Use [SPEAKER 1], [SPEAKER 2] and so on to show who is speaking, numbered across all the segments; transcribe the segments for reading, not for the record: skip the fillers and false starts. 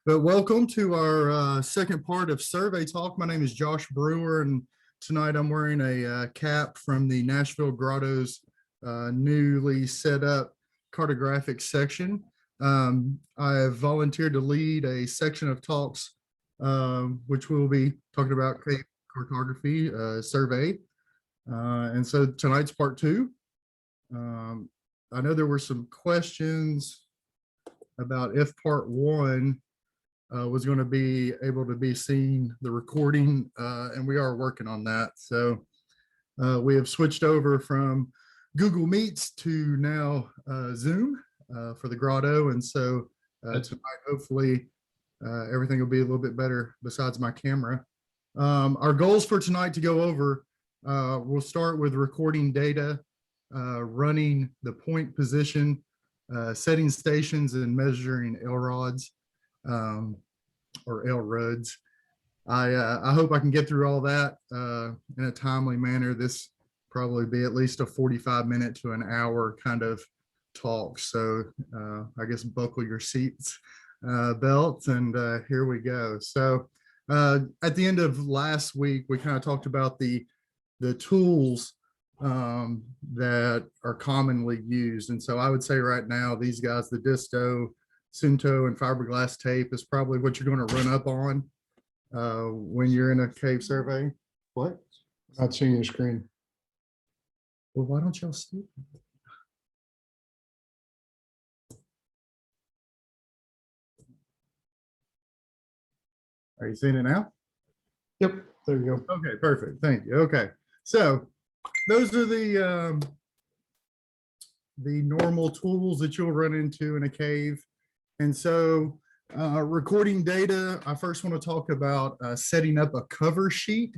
[SPEAKER 1] But welcome to our second part of Survey Talk. My name is Josh Brewer, and tonight I'm wearing a cap from the Nashville Grotto's newly set up cartographic section. I have volunteered to lead a section of talks, which we'll be talking about cave cartography survey. And so tonight's part two. I know there were some questions about if part one was going to be able to be seen, the recording, and we are working on that. So we have switched over from Google Meets to now Zoom for the Grotto. And so tonight, hopefully, everything will be a little bit better besides my camera. Our goals for tonight to go over, we'll start with recording data, running the point position, setting stations, and measuring L-rods. Or L-rods. I hope I can get through all that in a timely manner. This probably be at least a 45-minute to an hour kind of talk. So I guess buckle your seats belts, and here we go. So at the end of last week, we kind of talked about the tools that are commonly used. And so I would say right now, these guys, the Disto, Esunto, and fiberglass tape is probably what you're going to run up on when you're in a cave survey. What?
[SPEAKER 2] Not seeing your screen.
[SPEAKER 1] Well, why don't y'all see? Are you seeing it now?
[SPEAKER 2] Yep, there you go.
[SPEAKER 1] Okay, perfect. Thank you. Okay, so those are the normal tools that you'll run into in a cave. And so recording data, I first want to talk about setting up a cover sheet.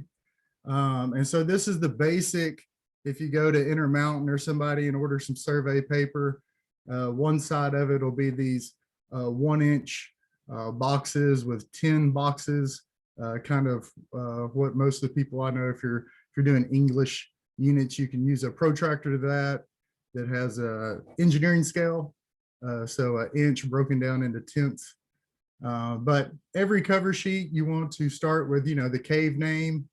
[SPEAKER 1] And so this is the basic, if you go to Intermountain or somebody and order some survey paper, one side of it will be these 1-inch boxes with 10 boxes, kind of what most of the people I know, if you're doing English units, you can use a protractor to that has a engineering scale. So an inch broken down into tenths. But every cover sheet, you want to start with, the cave name.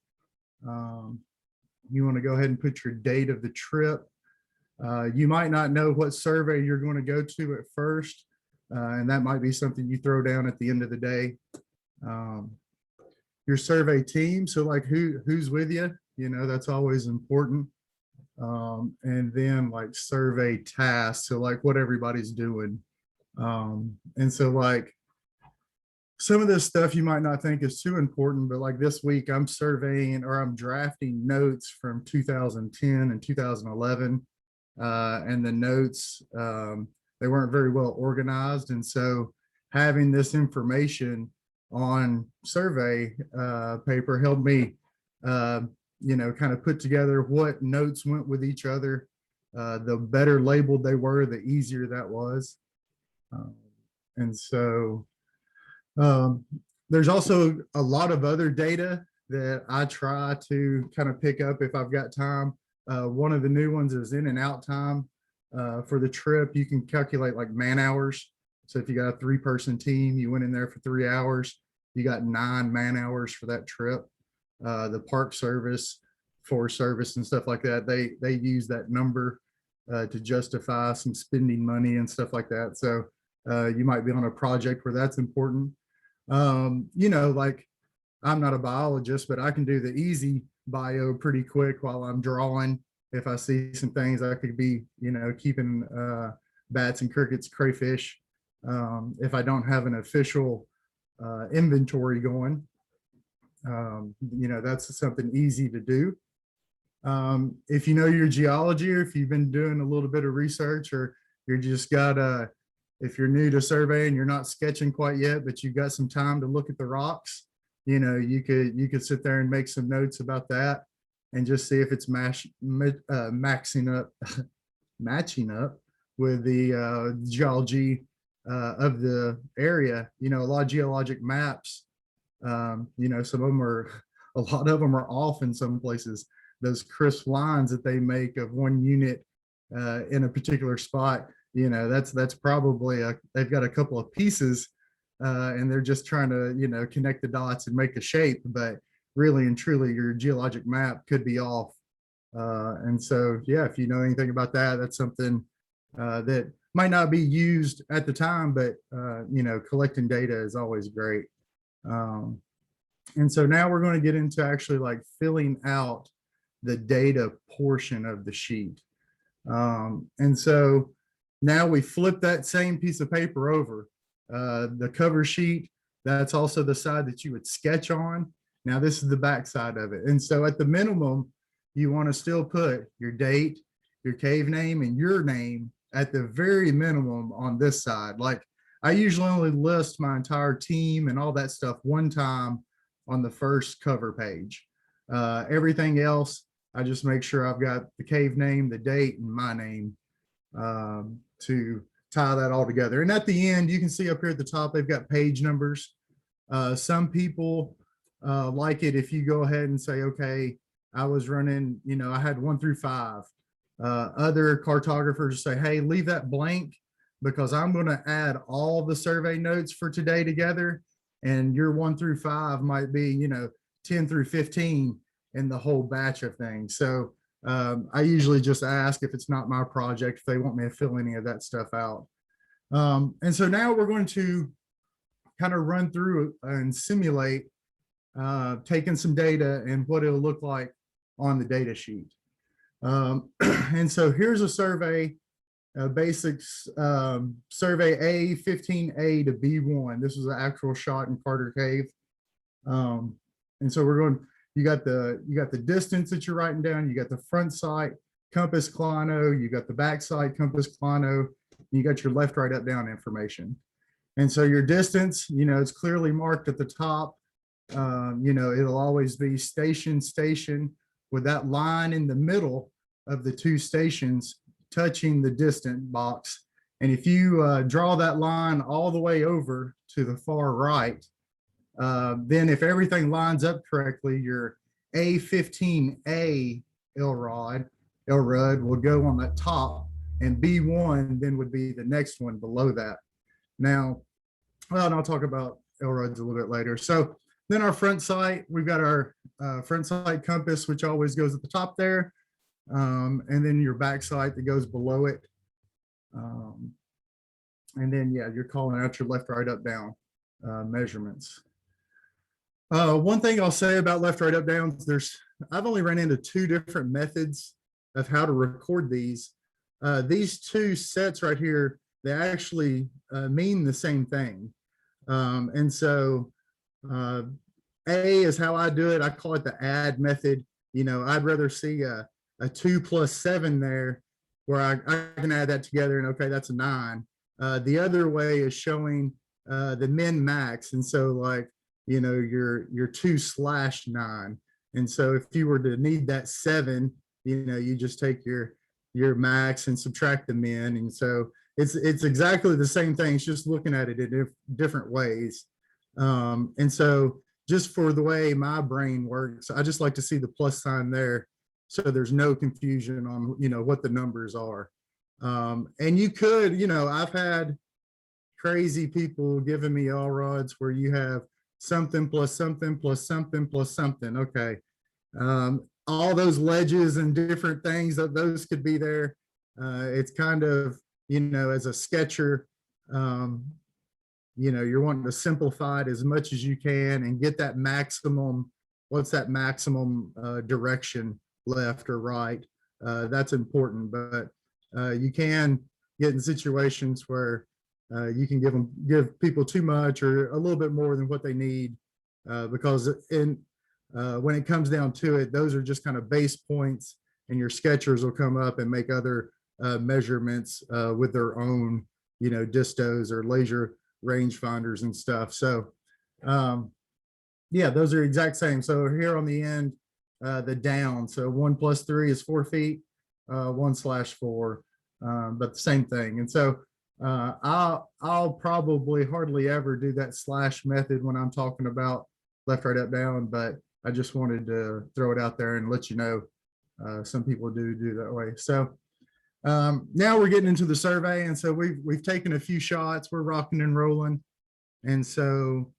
[SPEAKER 1] You want to go ahead and put your date of the trip. You might not know what survey you're going to go to at first, and that might be something you throw down at the end of the day. Your survey team, so like who's with you, that's always important. And then like survey tasks, so like what everybody's doing. And so like some of this stuff you might not think is too important, but like this week I'm surveying, or I'm drafting notes from 2010 and 2011. And the notes, they weren't very well organized. And so having this information on survey paper helped me kind of put together what notes went with each other. The better labeled they were, the easier that was. And so there's also a lot of other data that I try to kind of pick up if I've got time. One of the new ones is in and out time for the trip. You can calculate like man hours. So if you got a 3-person team, you went in there for 3 hours, you got 9 man hours for that trip. The Park Service, Forest Service, and stuff like that, they use that number to justify some spending money and stuff like that. So you might be on a project where that's important. Like I'm not a biologist, but I can do the easy bio pretty quick while I'm drawing. If I see some things, I could be, keeping bats and crickets, crayfish. If I don't have an official inventory going, that's something easy to do. If you know your geology, or if you've been doing a little bit of research, or you're just got if you're new to surveying, you're not sketching quite yet, but you've got some time to look at the rocks, you could sit there and make some notes about that and just see if it's matching up with the geology of the area. A lot of geologic maps, some of them a lot of them are off in some places. Those crisp lines that they make of one unit in a particular spot, that's probably they've got a couple of pieces and they're just trying to, connect the dots and make a shape, but really and truly your geologic map could be off. And so, yeah, if you know anything about that, that's something that might not be used at the time, but, collecting data is always great. And so now we're going to get into actually like filling out the data portion of the sheet. And so now we flip that same piece of paper over. The cover sheet, that's also the side that you would sketch on. Now this is the back side of it. And so at the minimum, you want to still put your date, your cave name, and your name at the very minimum on this side. Like I usually only list my entire team and all that stuff one time on the first cover page. Everything else, I just make sure I've got the cave name, the date, and my name to tie that all together. And at the end, you can see up here at the top, they've got page numbers. Some people like it if you go ahead and say, okay, I was running, I had 1 through 5. Other cartographers say, hey, leave that blank because I'm going to add all the survey notes for today together. And your 1 through 5 might be, 10 through 15 in the whole batch of things. So I usually just ask if it's not my project, if they want me to fill any of that stuff out. And so now we're going to kind of run through and simulate taking some data and what it'll look like on the data sheet. And so here's a survey, basics survey A15A to B1. This is an actual shot in Carter Cave. And so we're going, you got the distance that you're writing down, you got the front sight compass clino, you got the back side compass clino, you got your left, right, up, down information. And so your distance, it's clearly marked at the top. It'll always be station, with that line in the middle of the 2 stations touching the distant box. And if you draw that line all the way over to the far right, then if everything lines up correctly, your A15A Elrod will go on the top, and B1 then would be the next one below that. Now, well, and I'll talk about Elrods a little bit later. So then our front sight, we've got our front sight compass, which always goes at the top there. And then your back sight that goes below it. And then, yeah, you're calling out your left, right, up, down measurements. One thing I'll say about left, right, up, down, I've only run into 2 different methods of how to record these. These 2 sets right here, they actually mean the same thing. And so A is how I do it. I call it the add method. I'd rather see a 2 plus 7 there where I can add that together and okay, that's a 9. The other way is showing the min max. And so like, your 2/9. And so if you were to need that 7, you just take your max and subtract the min. And so it's exactly the same thing. It's just looking at it in different ways. And so just for the way my brain works, I just like to see the plus sign there. So there's no confusion on, what the numbers are. And you could, I've had crazy people giving me all rods where you have something plus something plus something plus something. Okay. All those ledges and different things that those could be there. It's kind of, as a sketcher, you're wanting to simplify it as much as you can and get that maximum, what's that maximum direction, left or right. That's important, but you can get in situations where you can give people too much or a little bit more than what they need, because when it comes down to it, those are just kind of base points, and your sketchers will come up and make other measurements with their own, distos or laser rangefinders and stuff. So yeah, those are exact same. So here on the end, the down, so 1 plus 3 is 4 feet, 1/4, but the same thing. And so I'll probably hardly ever do that slash method when I'm talking about left, right, up, down, but I just wanted to throw it out there and let you know some people do that way. So now we're getting into the survey, and so we've taken a few shots. We're rocking and rolling. And so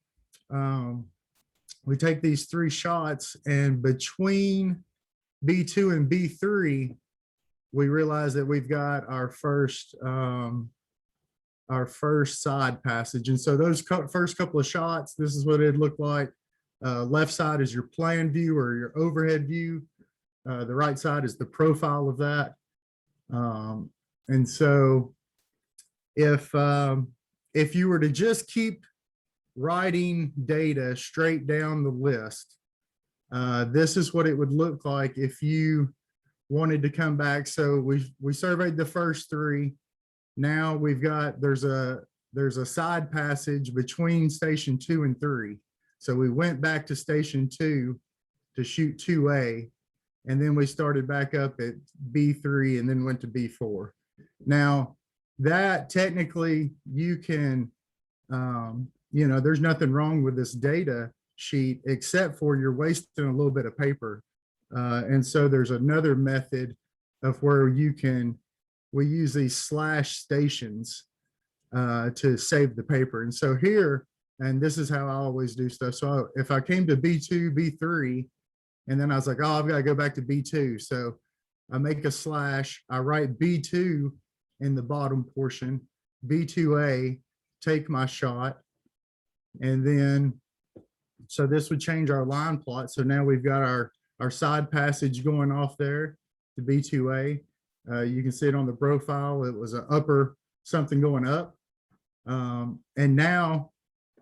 [SPEAKER 1] we take these 3 shots, and between B2 and B3, we realize that we've got our first side passage. And so those first couple of shots, this is what it looked like. Left side is your plan view or your overhead view. The right side is the profile of that. And so if you were to just keep writing data straight down the list, this is what it would look like if you wanted to come back. So we surveyed the first 3. Now we've got, there's a side passage between station 2 and 3. So we went back to station 2 to shoot 2A, and then we started back up at B3 and then went to B4. Now that technically you can, there's nothing wrong with this data sheet except for you're wasting a little bit of paper. And so there's another method of where we use these slash stations to save the paper. And so here, and this is how I always do stuff. So if I came to B2, B3, and then I was like, oh, I've got to go back to B2. So I make a slash, I write B2 in the bottom portion, B2A, take my shot. And then, so this would change our line plot. So now we've got our side passage going off there to B2A. You can see it on the profile. It was an upper something going up. And now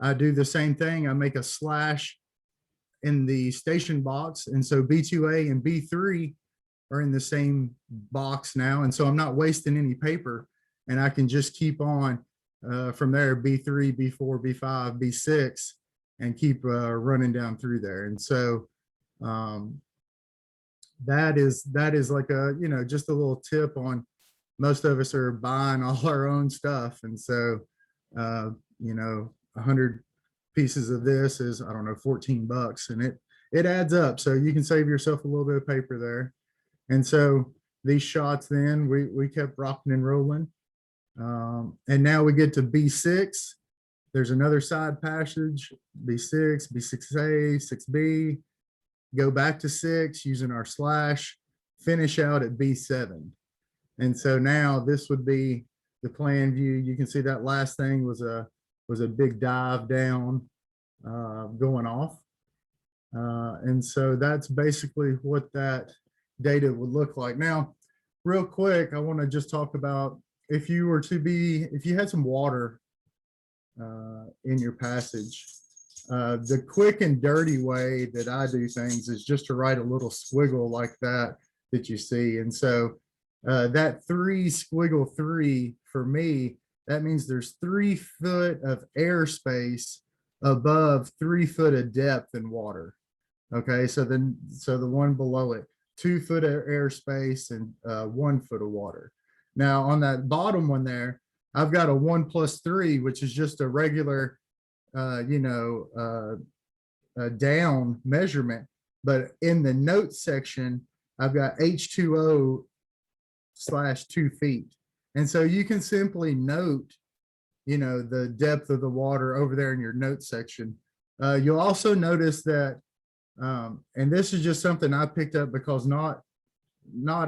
[SPEAKER 1] I do the same thing. I make a slash in the station box. And so B2A and B3 are in the same box now. And so I'm not wasting any paper, and I can just keep on from there, B3, B4, B5, B6, and keep running down through there. And so that is like a, just a little tip on, most of us are buying all our own stuff. And so, 100 pieces of this is, I don't know, $14, and it adds up. So you can save yourself a little bit of paper there. And so these shots, then we kept rocking and rolling. And now we get to B6. There's another side passage, B6, B6A, 6B, go back to 6 using our slash, finish out at B7. And so now this would be the plan view. You can see that last thing was a big dive down going off. And so that's basically what that data would look like. Now, real quick, I want to just talk about if you had some water in your passage, the quick and dirty way that I do things is just to write a little squiggle like that you see. And so that 3 squiggle 3 for me, that means there's 3 foot of airspace above 3 foot of depth in water. Okay, so the one below it, 2 foot of airspace and 1 foot of water. Now on that bottom one there, I've got a 1+3, which is just a regular, down measurement. But in the notes section, I've got H2O / 2 feet. And so you can simply note, the depth of the water over there in your notes section. You'll also notice that, and this is just something I picked up because not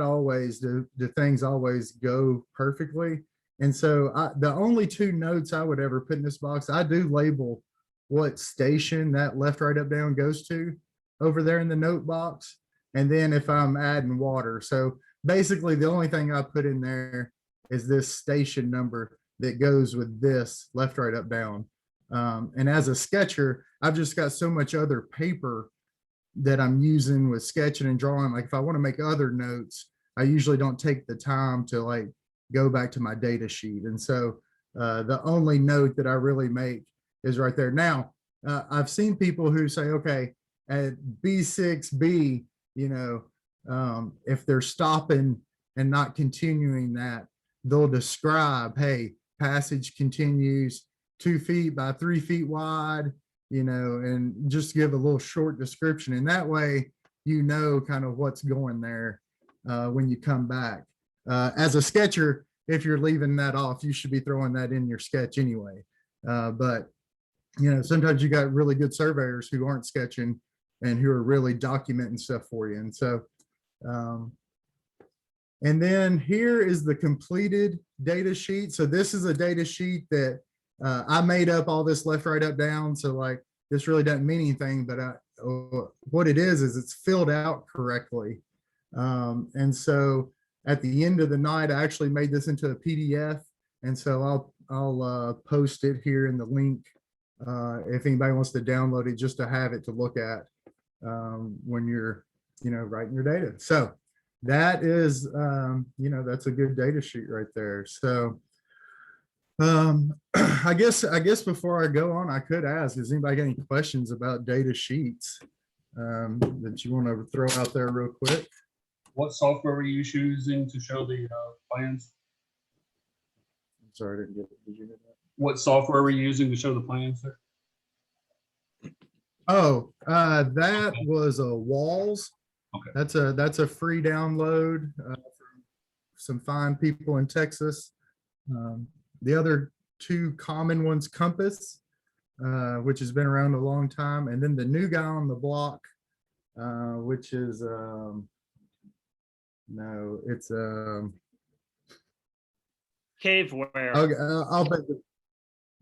[SPEAKER 1] always do things always go perfectly. And so the only 2 notes I would ever put in this box, I do label what station that left, right, up, down goes to over there in the note box. And then if I'm adding water. So basically the only thing I put in there is this station number that goes with this left, right, up, down. And as a sketcher, I've just got so much other paper that I'm using with sketching and drawing. Like if I want to make other notes, I usually don't take the time to like go back to my data sheet. And so the only note that I really make is right there. Now, I've seen people who say, okay, at B6B, if they're stopping and not continuing that, they'll describe, hey, passage continues 2 feet by 3 feet wide, and just give a little short description. And that way, kind of what's going there when you come back. As a sketcher, if you're leaving that off, you should be throwing that in your sketch anyway. But sometimes you got really good surveyors who aren't sketching and who are really documenting stuff for you. And so, and then here is the completed data sheet. So this is a data sheet that I made up all this left, right, up, down. So like this really doesn't mean anything, but what it is it's filled out correctly. And so at the end of the night, I actually made this into a PDF. And so I'll post it here in the link if anybody wants to download it, just to have it to look at when you're, writing your data. So that is, that's a good data sheet right there. So I guess before I go on, I could ask, has anybody got any questions about data sheets that you want to throw out there real quick?
[SPEAKER 3] What software were you using to show the plans?
[SPEAKER 1] I'm sorry, I didn't get it. Did you get that?
[SPEAKER 3] What software were you using to show the plans, sir?
[SPEAKER 1] Oh, that was a Walls.
[SPEAKER 3] Okay.
[SPEAKER 1] That's a free download from some fine people in Texas. The other two common ones, Compass, which has been around a long time, and then the new guy on the block, which is no, it's
[SPEAKER 4] Caveware.
[SPEAKER 1] okay, I'll bet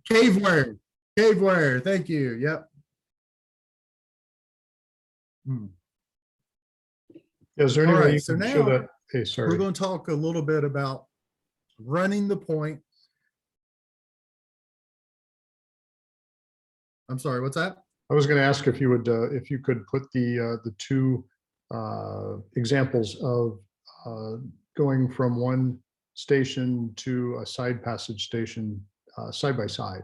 [SPEAKER 1] Caveware. Caveware, thank you. Yep.
[SPEAKER 2] Is there any
[SPEAKER 1] All
[SPEAKER 2] way
[SPEAKER 1] right,
[SPEAKER 2] you
[SPEAKER 1] so
[SPEAKER 2] can show
[SPEAKER 1] now
[SPEAKER 2] that? Hey,
[SPEAKER 1] We're
[SPEAKER 2] sorry.
[SPEAKER 1] going to talk a little bit about running the point. I'm sorry, what's that?
[SPEAKER 2] I was going to ask if you would, if you could put the two examples of going from one station to a side passage station side by side.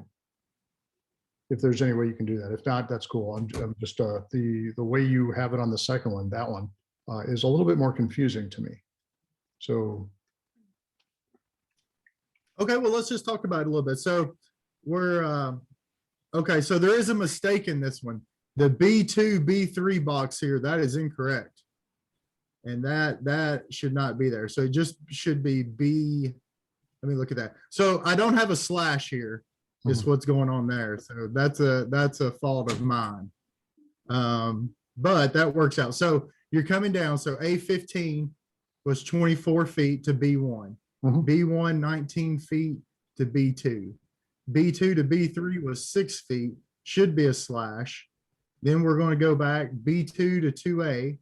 [SPEAKER 2] If there's any way you can do that. If not, that's cool. I'm just the way you have it on the second one, that one is a little bit more confusing to me. So
[SPEAKER 1] Okay, well, let's just talk about it a little bit. So we're okay, so there is a mistake in this one. The B2, B3 box here, that is incorrect. And that should not be there. So it just should be B. Let me look at that. So I don't have a slash here, is what's going on there. So that's a fault of mine. But that works out. So you're coming down. So A15 was 24 feet to B1. B1, 19 feet to B2. B2 to B3 was 6 feet, should be a slash. Then we're going to go back. B2 to 2A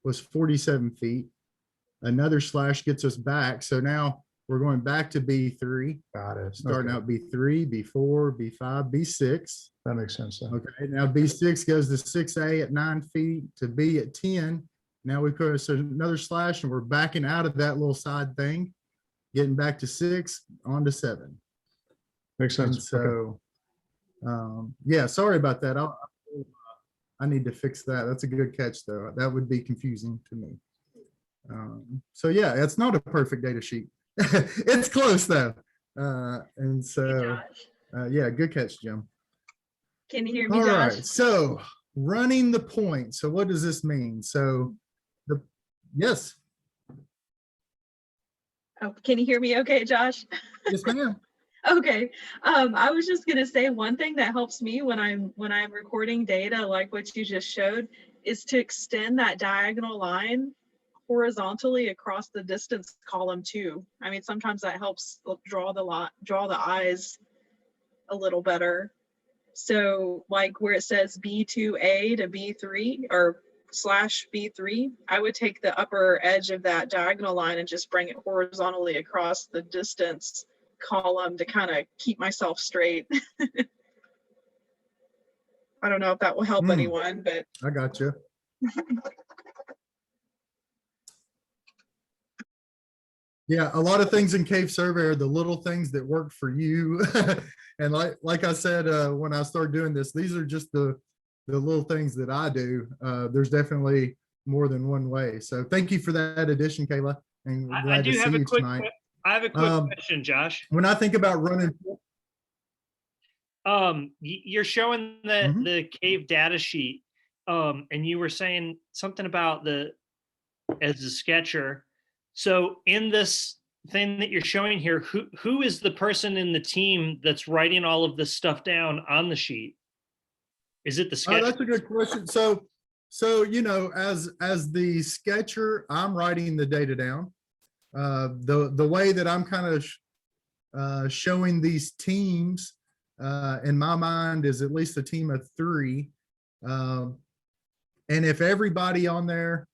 [SPEAKER 1] was 47 feet. Another slash gets us back. So now we're going back to B3.
[SPEAKER 2] got it.
[SPEAKER 1] Starting
[SPEAKER 2] Okay.
[SPEAKER 1] out B3, B4, B5, B6.
[SPEAKER 2] That makes sense then.
[SPEAKER 1] Okay, now B6 goes to 6A at 9 feet to B at 10. Now we put another slash and we're backing out of that little side thing, getting back to 6, on to 7.
[SPEAKER 2] Makes
[SPEAKER 1] And
[SPEAKER 2] sense. Okay.
[SPEAKER 1] so, yeah, sorry about that. I need to fix that. That's a good catch though. That would be confusing to me. So yeah, it's not a perfect data sheet. It's close though. And so, yeah, good catch, Jim.
[SPEAKER 5] Can you hear me,
[SPEAKER 1] All
[SPEAKER 5] Josh?
[SPEAKER 1] right, so running the point. So what does this mean? So yes,
[SPEAKER 5] Oh, can you hear me okay, Josh?
[SPEAKER 1] yes, ma'am.
[SPEAKER 5] Okay. I was just gonna say one thing that helps me when I'm recording data like what you just showed is to extend that diagonal line horizontally across the distance column too. I mean, sometimes that helps draw the eyes a little better. So like where it says B2A to B3 or /B3, I would take the upper edge of that diagonal line and just bring it horizontally across the distance column to kind of keep myself straight. I don't know if that will help anyone, but
[SPEAKER 1] I got you. Yeah, a lot of things in Cave Survey are the little things that work for you. And like I said, when I started doing this, these are just the little things that I do. There's definitely more than one way. So thank you for that addition, Kayla. And we're
[SPEAKER 4] I
[SPEAKER 1] glad to
[SPEAKER 4] do have
[SPEAKER 1] see
[SPEAKER 4] a
[SPEAKER 1] you
[SPEAKER 4] quick.
[SPEAKER 1] tonight.
[SPEAKER 4] I have a quick question, Josh.
[SPEAKER 1] When I think about running,
[SPEAKER 4] You're showing the cave data sheet, and you were saying something about as a sketcher. So in this thing that you're showing here, who is the person in the team that's writing all of this stuff down on the sheet? Is it the
[SPEAKER 1] Oh,
[SPEAKER 4] sketch?
[SPEAKER 1] that's a good question. So, as the sketcher, I'm writing the data down. The way that I'm kind of showing these teams in my mind is at least a team of 3. And if everybody on there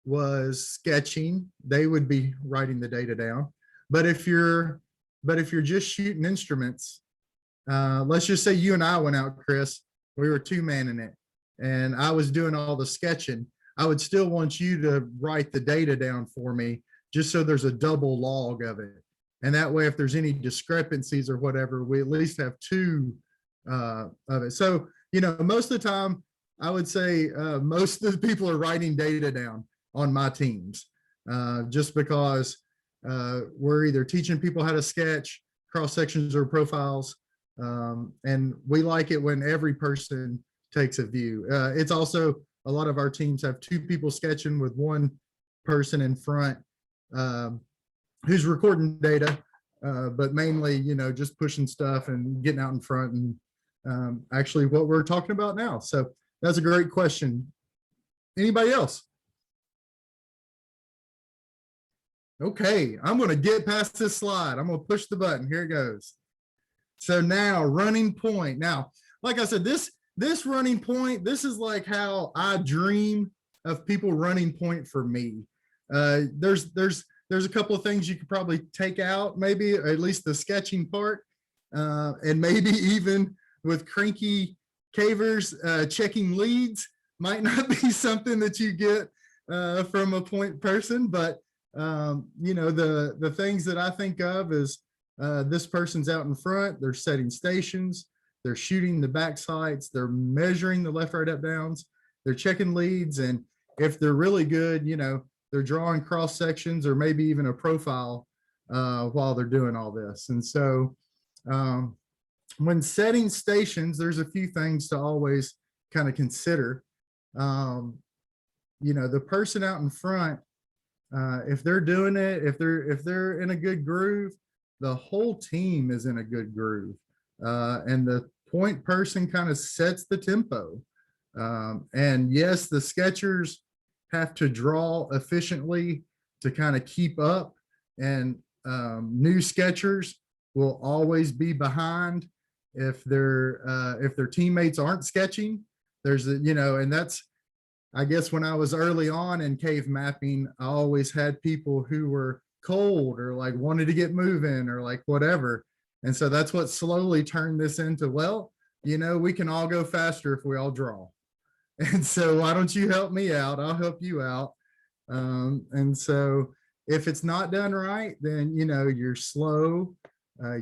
[SPEAKER 1] was sketching, they would be writing the data down. But if you're just shooting instruments, let's just say you and I went out, Chris, we were 2-manning it and I was doing all the sketching, I would still want you to write the data down for me, just so there's a double log of it. And that way, if there's any discrepancies or whatever, we at least have 2 of it. So, most of the time, I would say most of the people are writing data down on my teams, just because we're either teaching people how to sketch cross sections or profiles. And we like it when every person takes a view. It's also, a lot of our teams have 2 people sketching with 1 person in front who's recording data, but mainly, just pushing stuff and getting out in front, and actually what we're talking about now. So that's a great question. Anybody else? Okay, I'm going to get past this slide. I'm going to push the button. Here it goes. So now, running point. Now, like I said, this running point, this is like how I dream of people running point for me. There's a couple of things you could probably take out, maybe at least the sketching part, and maybe even with cranky cavers, checking leads might not be something that you get from a point person, but the things that I think of is this person's out in front, they're setting stations, they're shooting the back sights, they're measuring the left, right, up, downs, they're checking leads, and if they're really good, they're drawing cross sections or maybe even a profile while they're doing all this. And so when setting stations, there's a few things to always kind of consider. The person out in front, if they're doing it, if they're in a good groove, the whole team is in a good groove. And the point person kind of sets the tempo. And yes, the sketchers have to draw efficiently to kind of keep up, and new sketchers will always be behind if their teammates aren't sketching. There's and that's, I guess, when I was early on in cave mapping, I always had people who were cold or like wanted to get moving or like whatever. And so that's what slowly turned this into, well, we can all go faster if we all draw. And so why don't you help me out? I'll help you out. And so if it's not done right, then, you're slow,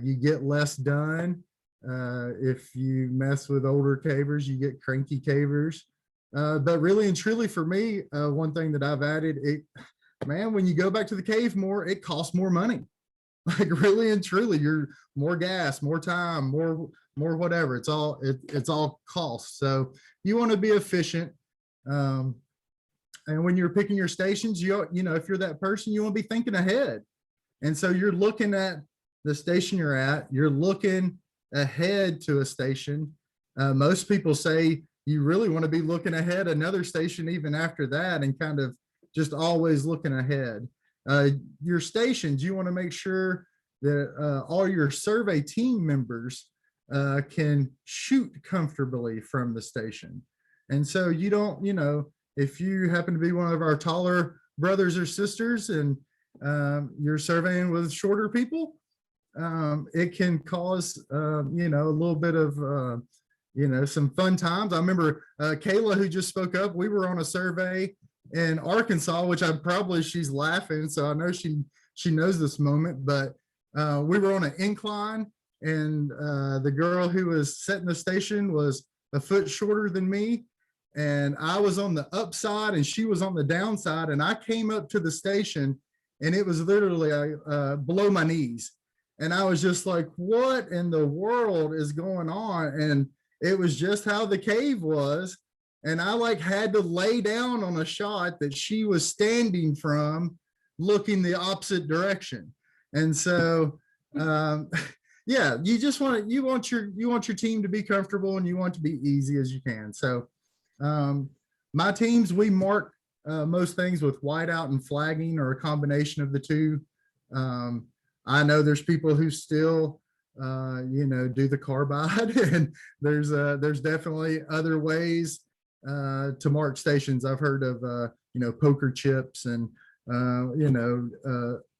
[SPEAKER 1] you get less done. If you mess with older cavers, you get cranky cavers. But really and truly for me, one thing that I've added, when you go back to the cave more, it costs more money. Like really and truly, you're more gas, more time, more whatever. It's all cost. So you want to be efficient. And when you're picking your stations, if you're that person, you want to be thinking ahead. And so you're looking at the station you're at, you're looking ahead to a station. Most people say you really want to be looking ahead another station even after that, and kind of just always looking ahead. Your stations, you want to make sure that all your survey team members can shoot comfortably from the station. And so you don't, if you happen to be one of our taller brothers or sisters and you're surveying with shorter people, it can cause, a little bit of, some fun times. I remember Kayla, who just spoke up, we were on a survey in Arkansas, which she's laughing, so I know she knows this moment, but we were on an incline, and the girl who was setting the station was a foot shorter than me, and I was on the upside and she was on the downside, and I came up to the station and it was literally below my knees, and I was just like, what in the world is going on? And it was just how the cave was. And I had to lay down on a shot that she was standing from, looking the opposite direction. And so, yeah, you just you want your team to be comfortable, and you want to be easy as you can. So my teams, we mark most things with whiteout and flagging, or a combination of the two. I know there's people who still do the carbide, and there's definitely other ways to mark stations. I've heard of poker chips and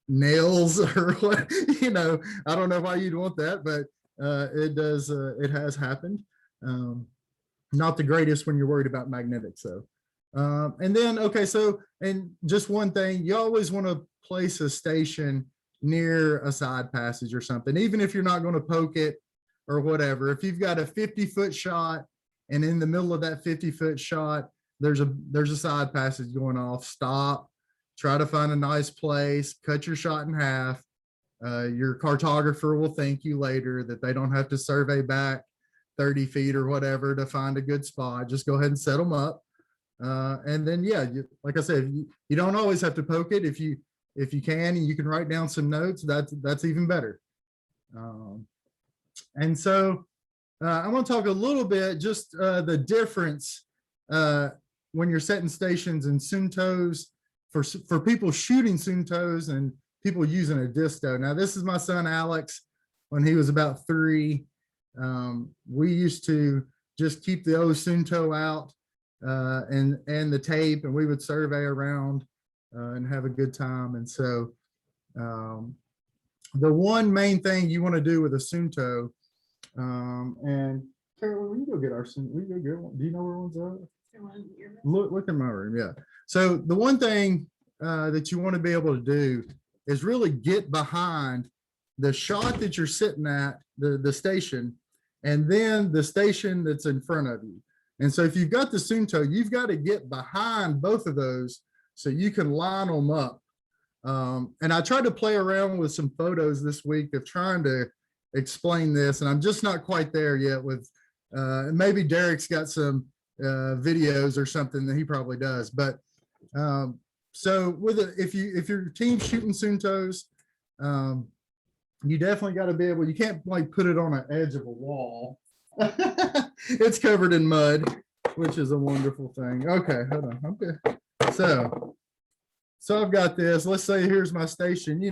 [SPEAKER 1] nails or what, I don't know why you'd want that, but it has happened. Not the greatest when you're worried about magnetics. So and then and just one thing, you always want to place a station near a side passage or something, even if you're not going to poke it or whatever. If you've got a 50-foot shot, and in the middle of that 50-foot shot there's a side passage going off, stop, try to find a nice place, cut your shot in half. Your cartographer will thank you later that they don't have to survey back 30 feet or whatever to find a good spot. Just go ahead and set them up. And then, like I said, you don't always have to poke it. If you can, and you can write down some notes, that's even better. And so I want to talk a little bit just the difference when you're setting stations in Suntos for people shooting Suntos and people using a disto. Now, this is my son Alex. When he was about 3, we used to just keep the Esunto out and the tape, and we would survey around and have a good time. And so the one main thing you want to do with Esunto, and Carolyn, will you go get our, will you go get one? Do you know where one's at? Look in my room. Yeah. So the one thing that you want to be able to do is really get behind the shot that you're sitting at, the station, and then the station that's in front of you. And so if you've got the Esunto, you've got to get behind both of those so you can line them up. And I tried to play around with some photos this week of trying to explain this, and I'm just not quite there yet with, maybe Derek's got some videos or something that he probably does. But so with it, if your team's shooting Suntos, you definitely got to be able, you can't like put it on an edge of a wall. It's covered in mud, which is a wonderful thing. Okay, hold on. Okay. So I've got this. Let's say here's my station.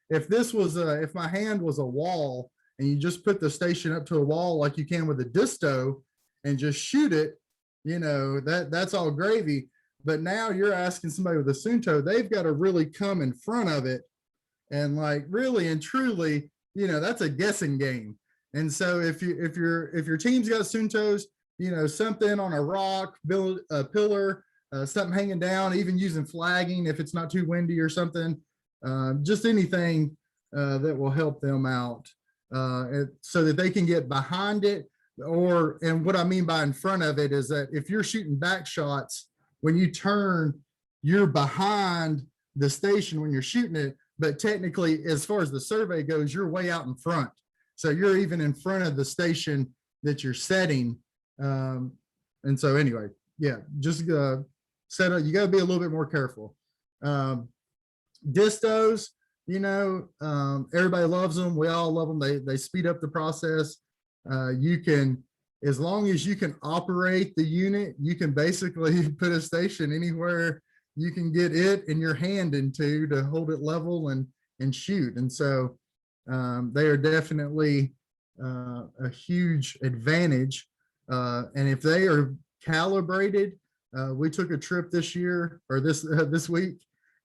[SPEAKER 1] If this was if my hand was a wall and you just put the station up to a wall like you can with a disto and just shoot it, that's all gravy. But now you're asking somebody with a Esunto, they've got to really come in front of it and like really and truly, that's a guessing game. And so if your team's got Esuntos, something on a rock, build a pillar, something hanging down, even using flagging if it's not too windy or something, just anything that will help them out so that they can get behind it. And what I mean by in front of it is that if you're shooting back shots, when you turn, you're behind the station when you're shooting it, but technically, as far as the survey goes, you're way out in front. So you're even in front of the station that you're setting. And so anyway, just set up, you got to be a little bit more careful. Distos, everybody loves them. We all love them. They speed up the process. You can, as long as you can operate the unit, you can basically put a station anywhere you can get it and your hand into to hold it level and shoot. And so they are definitely a huge advantage. And if they are calibrated, we took a trip this year or this week,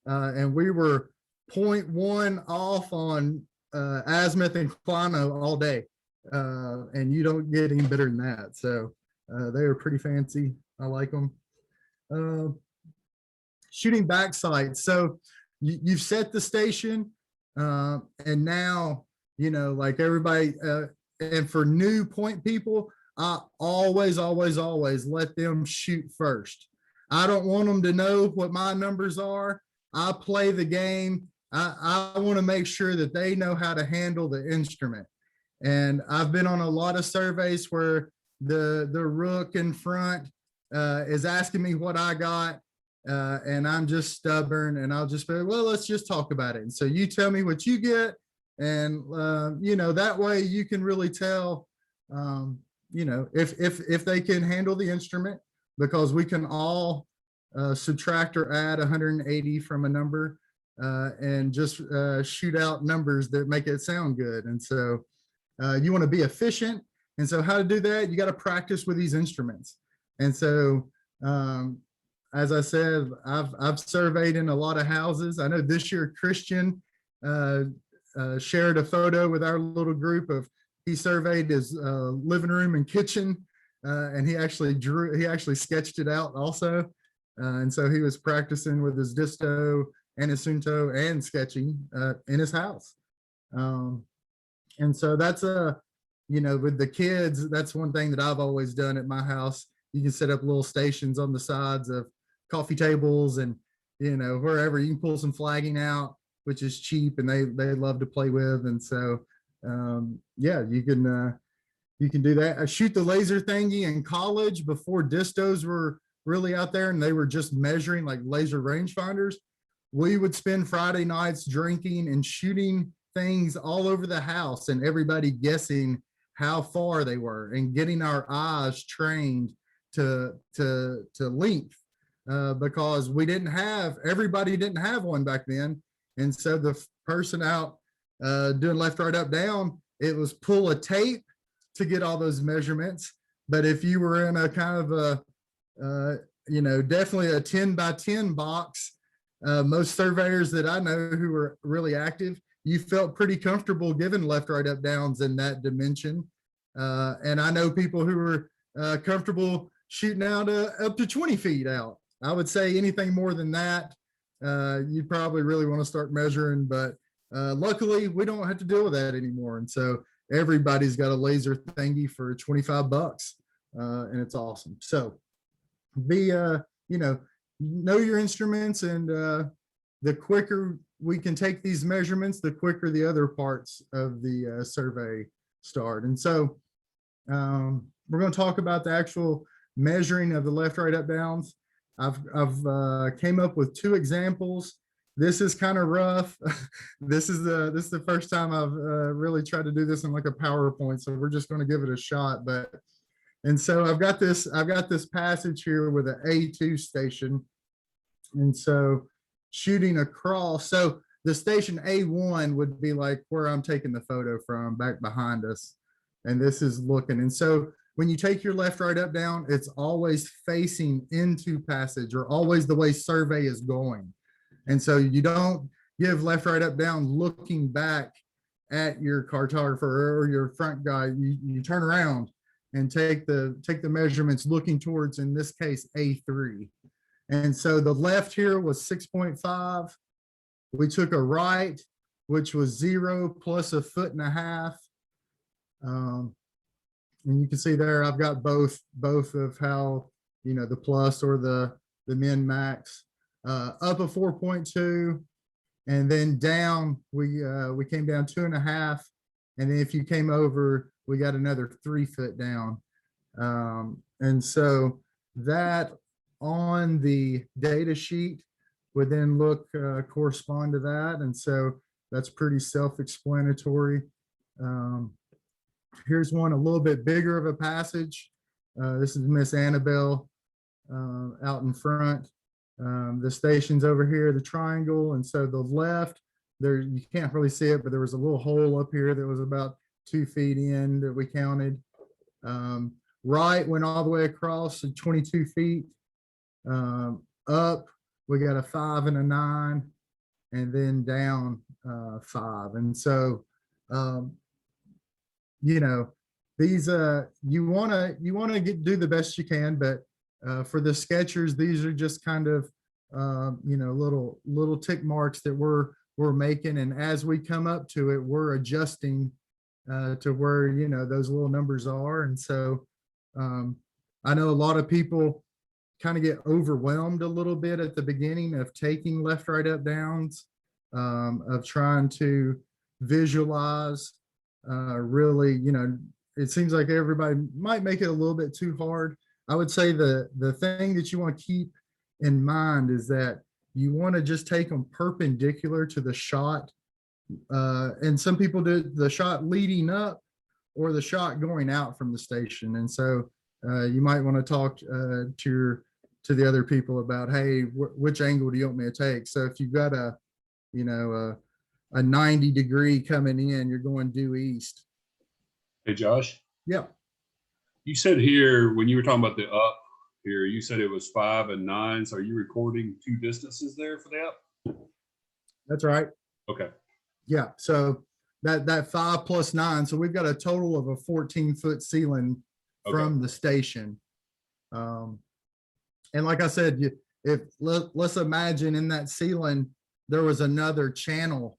[SPEAKER 1] and we were 0.1 off on azimuth and inclino all day. And you don't get any better than that. So they are pretty fancy. I like them. Shooting back sights. So you've set the station, and now, like everybody, and for new point people, I always let them shoot first. I don't want them to know what my numbers are. I play the game. I want to make sure that they know how to handle the instrument. And I've been on a lot of surveys where the rook in front is asking me what I got, and I'm just stubborn, and I'll just be, well, let's just talk about it. And so you tell me what you get, And, that way you can really tell, if they can handle the instrument, because we can all subtract or add 180 from a number and just shoot out numbers that make it sound good. And so you want to be efficient. And so how to do that, you got to practice with these instruments. And so, as I said, I've surveyed in a lot of houses. I know this year Christian shared a photo with our little group of, he surveyed his living room and kitchen, and he actually sketched it out also. And so he was practicing with his disto and Esunto and sketching in his house. And so that's with the kids, that's one thing that I've always done at my house. You can set up little stations on the sides of coffee tables and, wherever you can pull some flagging out, which is cheap and they love to play with. And so, you can do that. I shoot the laser thingy in college before distos were really out there and they were just measuring like laser rangefinders. We would spend Friday nights drinking and shooting things all over the house and everybody guessing how far they were and getting our eyes trained to length, because everybody didn't have one back then. And so the person out doing left, right, up, down, it was pull a tape to get all those measurements. But if you were in a kind of definitely a 10 by 10 box, most surveyors that I know who were really active, you felt pretty comfortable giving left, right, up, downs in that dimension. And I know people who were comfortable shooting out up to 20 feet out. I would say anything more than that, you'd probably really want to start measuring, but luckily we don't have to deal with that anymore. And so everybody's got a laser thingy for 25 bucks, and it's awesome. So know your instruments, and the quicker we can take these measurements, the quicker the other parts of the survey start. And so we're going to talk about the actual measuring of the left, right, up, downs. I've came up with 2 examples. This is kind of rough. This is the first time I've really tried to do this in like a PowerPoint, so we're just going to give it a shot. And so I've got this passage here with an A2 station, and so shooting across. So the station A1 would be like where I'm taking the photo from, back behind us, and this is looking. And so when you take your left, right, up, down, it's always facing into passage, or always the way survey is going. And so you don't give left, right, up, down looking back at your cartographer or your front guy. You turn around and take the measurements looking towards, in this case, A3. And so the left here was 6.5. We took a right, which was 0 plus 1.5 feet. And you can see there, I've got both of how, the plus or the min max, up a 4.2, and then down, we came down 2.5. And then if you came over, we got another 3 foot down. And so that on the data sheet would then correspond to that. And so that's pretty self-explanatory. Here's one a little bit bigger of a passage. This is Miss Annabelle out in front. The station's over here, the triangle. And so the left, there, you can't really see it, but there was a little hole up here that was about 2 feet in that we counted. Right went all the way across to 22 feet. Up, we got a 5 and a 9, and then down 5. And so, these you want to do the best you can, but for the sketchers, these are just kind of little tick marks that we're making, and as we come up to it, we're adjusting to where those little numbers are. And so I know a lot of people kind of get overwhelmed a little bit at the beginning of taking left, right, up, downs, of trying to visualize. Really, it seems like everybody might make it a little bit too hard. I would say the thing that you want to keep in mind is that you want to just take them perpendicular to the shot and some people did the shot leading up or the shot going out from the station. And so you might want to talk to the other people about, hey, which angle do you want me to take? So if you've got a 90-degree coming in, you're going due east.
[SPEAKER 6] Hey, Josh,
[SPEAKER 1] Yeah,
[SPEAKER 6] you said here when you were talking about the up here, you said it was 5 and 9. So are you recording two distances there for the up?
[SPEAKER 1] that's right.
[SPEAKER 6] Okay.
[SPEAKER 1] Yeah, so that 5 plus 9, so we've got a total of a 14-foot ceiling from the station. And like I said, let's imagine in that ceiling there was another channel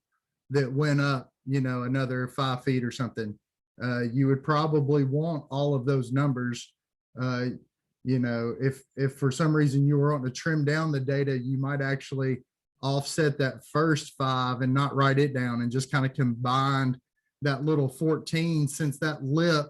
[SPEAKER 1] that went up, another 5 feet or something. You would probably want all of those numbers. If for some reason you were wanting to trim down the data, you might actually offset that first 5 and not write it down and just kind of combined that little 14, since that lip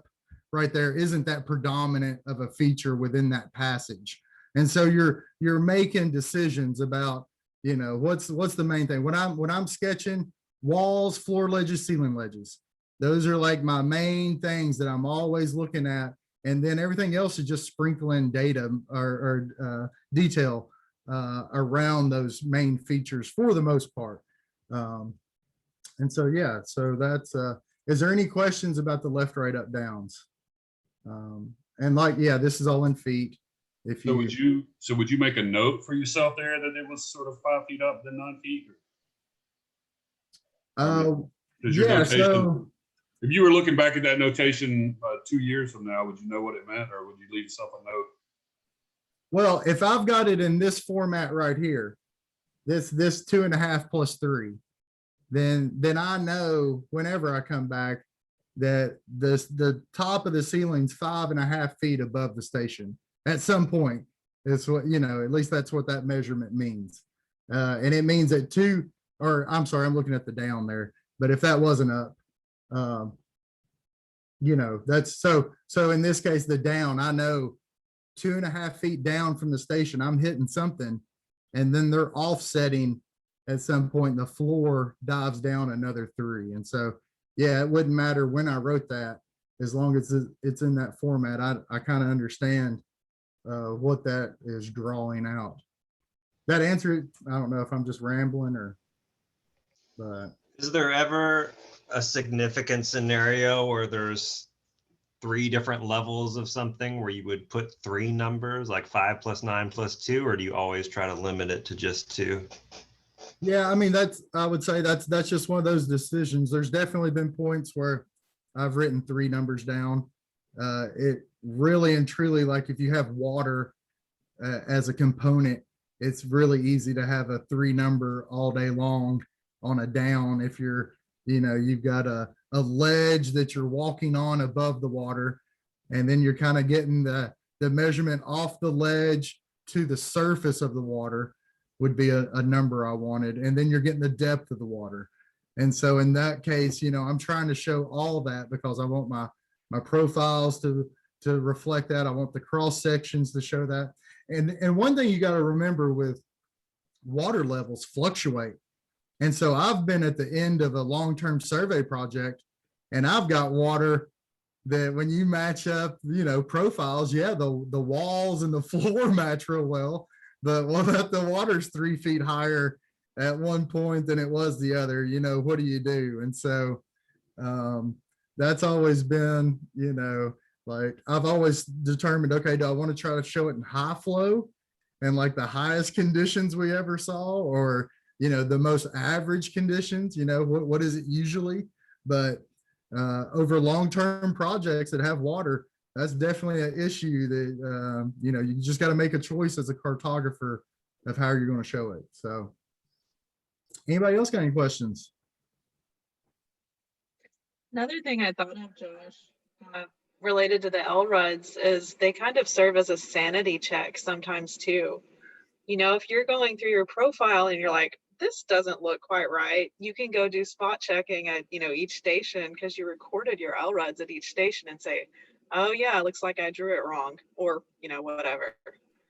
[SPEAKER 1] right there isn't that predominant of a feature within that passage. And so you're making decisions about, what's the main thing. When I'm sketching walls, floor ledges, ceiling ledges, those are like my main things that I'm always looking at. And then everything else is just sprinkling data or detail around those main features for the most part. And so, yeah, so that's, is there any questions about the left, right, up, downs? And this is all in feet. If
[SPEAKER 6] So
[SPEAKER 1] you,
[SPEAKER 6] would you make a note for yourself there that it was sort of 5 feet up, then 9 feet? Does your notation,
[SPEAKER 1] so
[SPEAKER 6] if you were looking back at that notation 2 years from now, would you know what it meant, or would you leave yourself a note?
[SPEAKER 1] well, if I've got it in this format right here, this 2.5 plus 3, then I know whenever I come back that the top of the ceiling's 5.5 feet above the station at some point. It's what, at least that's what that measurement means. And it means that I'm sorry, I'm looking at the down there, but if that wasn't up, that's so in this case, the down, I know 2.5 feet down from the station, I'm hitting something, and then they're offsetting at some point, the floor dives down another 3. And so, yeah, it wouldn't matter when I wrote that, as long as it's in that format. I kind of understand what that is drawing out. That answer, I don't know if I'm just rambling but.
[SPEAKER 7] Is there ever a significant scenario where there's 3 different levels of something where you would put 3 numbers, like 5 plus 9 plus 2, or do you always try to limit it to just 2?
[SPEAKER 1] Yeah, I mean, I would say that's just one of those decisions. There's definitely been points where I've written 3 numbers down. It really and truly, like if you have water as a component, it's really easy to have a 3 number all day long on a down. If you're, you've got a ledge that you're walking on above the water, and then you're kind of getting the measurement off the ledge to the surface of the water would be a number I wanted. And then you're getting the depth of the water. And so in that case, I'm trying to show all that because I want my profiles to reflect that. I want the cross sections to show that. And one thing you got to remember with water levels fluctuate. And so I've been at the end of a long-term survey project, and I've got water that when you match up, profiles, yeah, the walls and the floor match real well. But the water's 3 feet higher at one point than it was the other, what do you do? And so that's always been, like I've always determined, okay, do I want to try to show it in high flow and like the highest conditions we ever saw, or, the most average conditions, what is it usually? But over long-term projects that have water, that's definitely an issue that, you just got to make a choice as a cartographer of how you're going to show it. So anybody else got any questions?
[SPEAKER 5] Another thing I thought of, Josh, related to the LRUDs is they kind of serve as a sanity check sometimes too. If you're going through your profile and you're like, this doesn't look quite right, you can go do spot checking at, each station because you recorded your LRUDs at each station and say, oh yeah, it looks like I drew it wrong, or, whatever.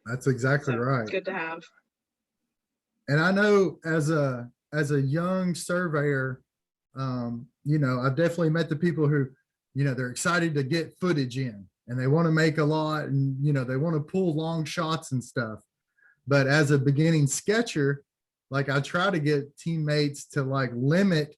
[SPEAKER 1] That's exactly right.
[SPEAKER 5] It's good to have.
[SPEAKER 1] And I know as a young surveyor, you know, I've definitely met the people who, you know, they're excited to get footage in and they want to make a lot and, you know, they want to pull long shots and stuff. But as a beginning sketcher, like I try to get teammates to like limit,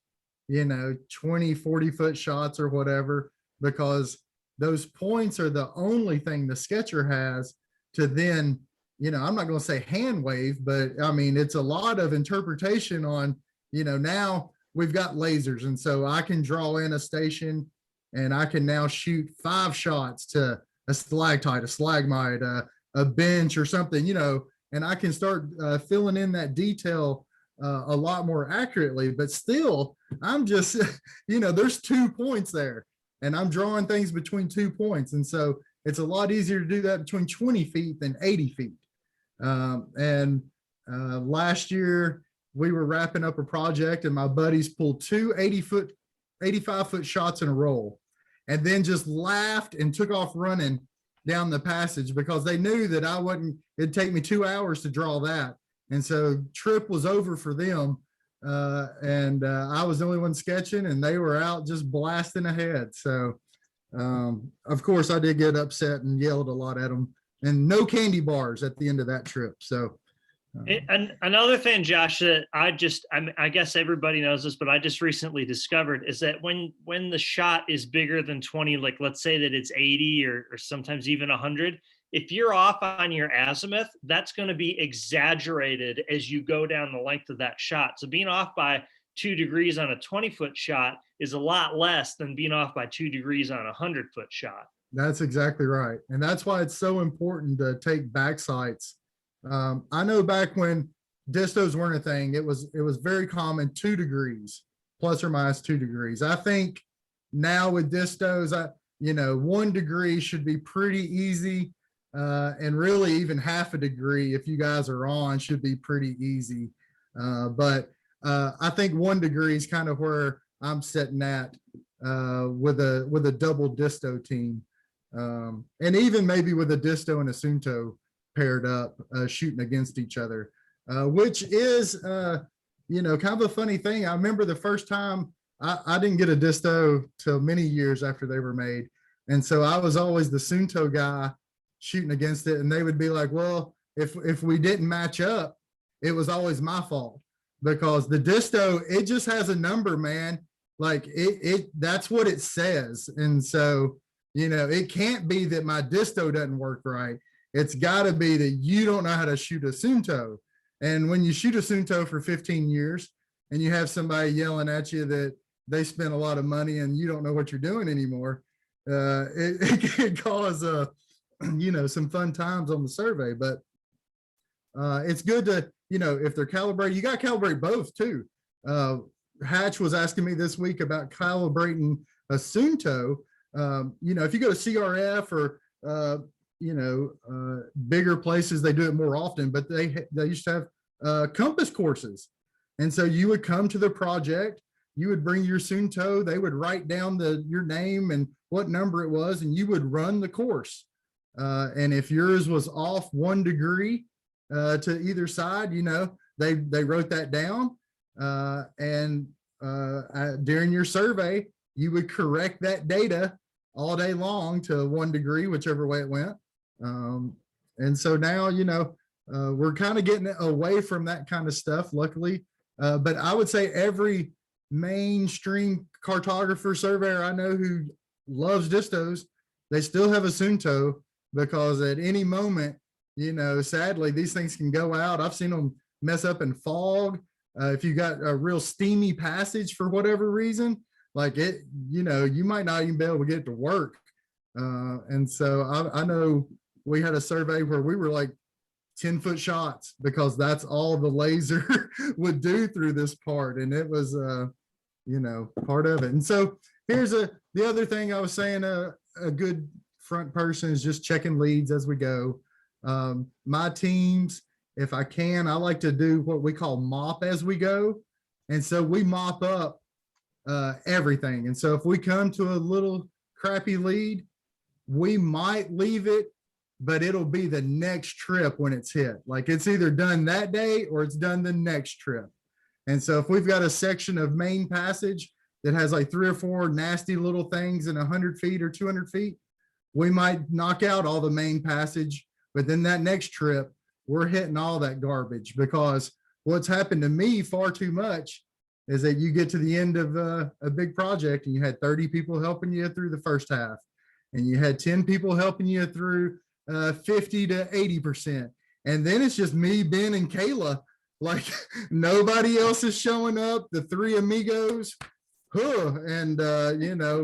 [SPEAKER 1] you know, 20, 40-foot shots or whatever, because those points are the only thing the sketcher has to then, you know, I'm not going to say hand wave, but I mean, it's a lot of interpretation on, you know, now we've got lasers. And so I can draw in a station and I can now shoot 5 shots to a stalactite, a stalagmite, a bench or something, you know, and I can start filling in that detail a lot more accurately, but still I'm just, you know, there's 2 points there and I'm drawing things between 2 points. And so it's a lot easier to do that between 20 feet than 80 feet. Last year we were wrapping up a project and my buddies pulled 2 85-foot shots in a row and then just laughed and took off running down the passage because they knew that I wouldn't, it'd take me 2 hours to draw that. And so trip was over for them. I was the only one sketching and they were out just blasting ahead. So, of course I did get upset and yelled a lot at them, and no candy bars at the end of that trip. So,
[SPEAKER 4] and another thing, Josh, that I guess everybody knows this, but I just recently discovered is that when the shot is bigger than 20, like let's say that it's 80 or sometimes even 100, if you're off on your azimuth, that's going to be exaggerated as you go down the length of that shot. So being off by 2 degrees on a 20-foot shot is a lot less than being off by 2 degrees on a 100-foot shot.
[SPEAKER 1] That's exactly right. And that's why it's so important to take back sights. I know back when distos weren't a thing, it was very common 2 degrees, plus or minus 2 degrees. I think now with distos, you know, 1 degree should be pretty easy. And really even half a degree, if you guys are on, should be pretty easy. But I think 1 degree is kind of where I'm sitting at with a double disto team. And even maybe with a disto and Esunto paired up, shooting against each other, which is, you know, kind of a funny thing. I remember the first time I didn't get a disto till many years after they were made. And so I was always the Esunto guy shooting against it. And they would be like, well, if we didn't match up, it was always my fault because the disto, it just has a number, man. Like that's what it says. And so, you know, it can't be that my disto doesn't work right. It's got to be that you don't know how to shoot Esunto. And when you shoot Esunto for 15 years and you have somebody yelling at you that they spent a lot of money and you don't know what you're doing anymore, it can cause you know, some fun times on the survey. But it's good to, you know, if they're calibrated, you got to calibrate both too. Hatch was asking me this week about calibrating Esunto. You know, if you go to CRF or you know, bigger places, they do it more often, but they used to have compass courses. And so you would come to the project, you would bring your Esunto, they would write down your name and what number it was, and you would run the course. And if yours was off 1 degree to either side, you know, they wrote that down. And during your survey, you would correct that data all day long to 1 degree, whichever way it went. And so now, you know, we're kind of getting away from that kind of stuff, luckily. But I would say every mainstream cartographer surveyor I know who loves distos, they still have Esunto because at any moment, you know, sadly, these things can go out. I've seen them mess up in fog. If you got a real steamy passage for whatever reason, like it, you know, you might not even be able to get it to work. And so I know we had a survey where we were like 10-foot shots because that's all the laser would do through this part. And it was, you know, part of it. And so here's the other thing I was saying, a good front person is just checking leads as we go. My teams, if I can, I like to do what we call mop as we go. And so we mop up everything. And so if we come to a little crappy lead, we might leave it, but it'll be the next trip when it's hit. Like it's either done that day or it's done the next trip. And so if we've got a section of main passage that has like 3 or 4 nasty little things in 100 feet or 200 feet, we might knock out all the main passage, but then that next trip, we're hitting all that garbage, because what's happened to me far too much is that you get to the end of a big project and you had 30 people helping you through the first half, and you had 10 people helping you through 50 to 80%. And then it's just me, Ben, and Kayla. Like nobody else is showing up. The 3 amigos, and you know,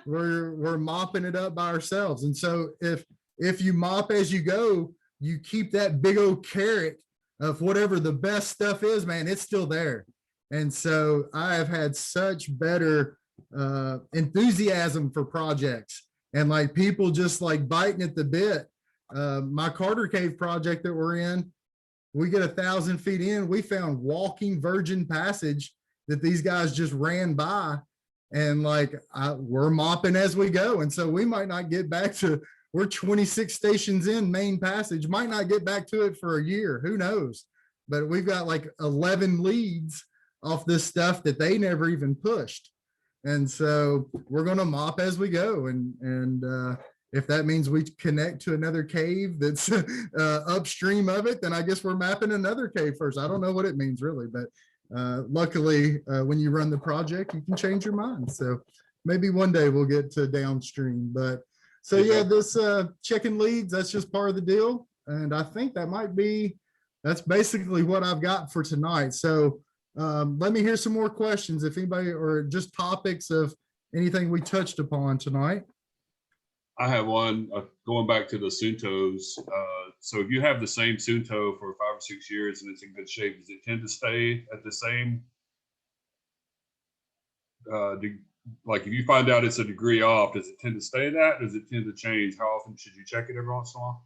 [SPEAKER 1] we're mopping it up by ourselves. And so if you mop as you go, you keep that big old carrot of whatever the best stuff is, man, it's still there. And so I have had such better enthusiasm for projects, and like people just like biting at the bit. My Carter Cave project that we're in, we get 1,000 feet in, we found walking virgin passage that these guys just ran by, and like we're mopping as we go. And so we might not get back to, we're 26 stations in main passage, might not get back to it for a year, who knows? But we've got like 11 leads off this stuff that they never even pushed. And so we're going to mop as we go. And if that means we connect to another cave that's upstream of it, then I guess we're mapping another cave first. I don't know what it means really, but luckily when you run the project, you can change your mind. So maybe one day we'll get to downstream. But so yeah, this checking leads, that's just part of the deal. And I think that's basically what I've got for tonight. So let me hear some more questions if anybody, or just topics of anything we touched upon tonight.
[SPEAKER 6] I have one going back to the Suntos. So if you have the same Sunto for 5 or 6 years and it's in good shape, does it tend to stay at the same? Like if you find out it's a degree off, does it tend to stay that? Does it tend to change? How often should you check it every once in a while?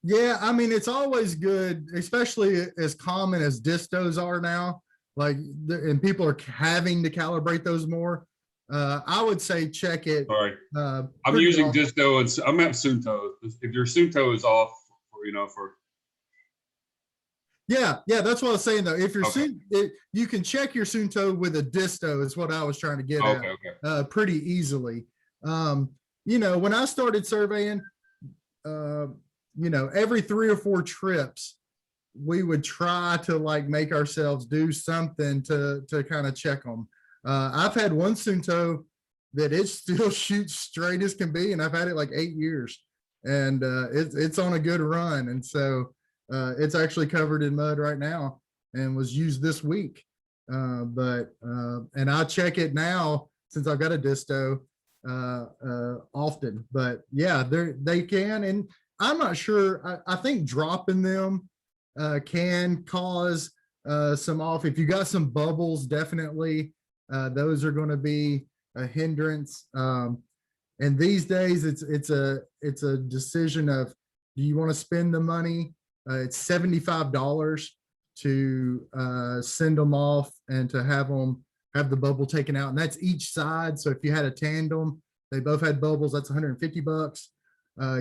[SPEAKER 1] Yeah, I mean, it's always good, especially as common as distos are now. Like, and people are having to calibrate those more. I would say check it.
[SPEAKER 6] Sorry, I'm using disto and I'm at Sunto. If your Sunto is off, for
[SPEAKER 1] yeah, that's what I was saying though. If you're you can check your Sunto with a disto is what I was trying to get at. Pretty easily. When I started surveying, every 3 or 4 trips, we would try to like make ourselves do something to kind of check them. I've had one Sunto that it still shoots straight as can be, and I've had it like 8 years, and it's on a good run. And so it's actually covered in mud right now and was used this week. And I check it now since I've got a disto often. But yeah, they can, and I'm not sure. I think dropping them can cause some off. If you got some bubbles, definitely those are going to be a hindrance. And these days it's a decision of, do you want to spend the money? It's $75 to send them off and to have the bubble taken out, and that's each side. So if you had a tandem, they both had bubbles, that's $150.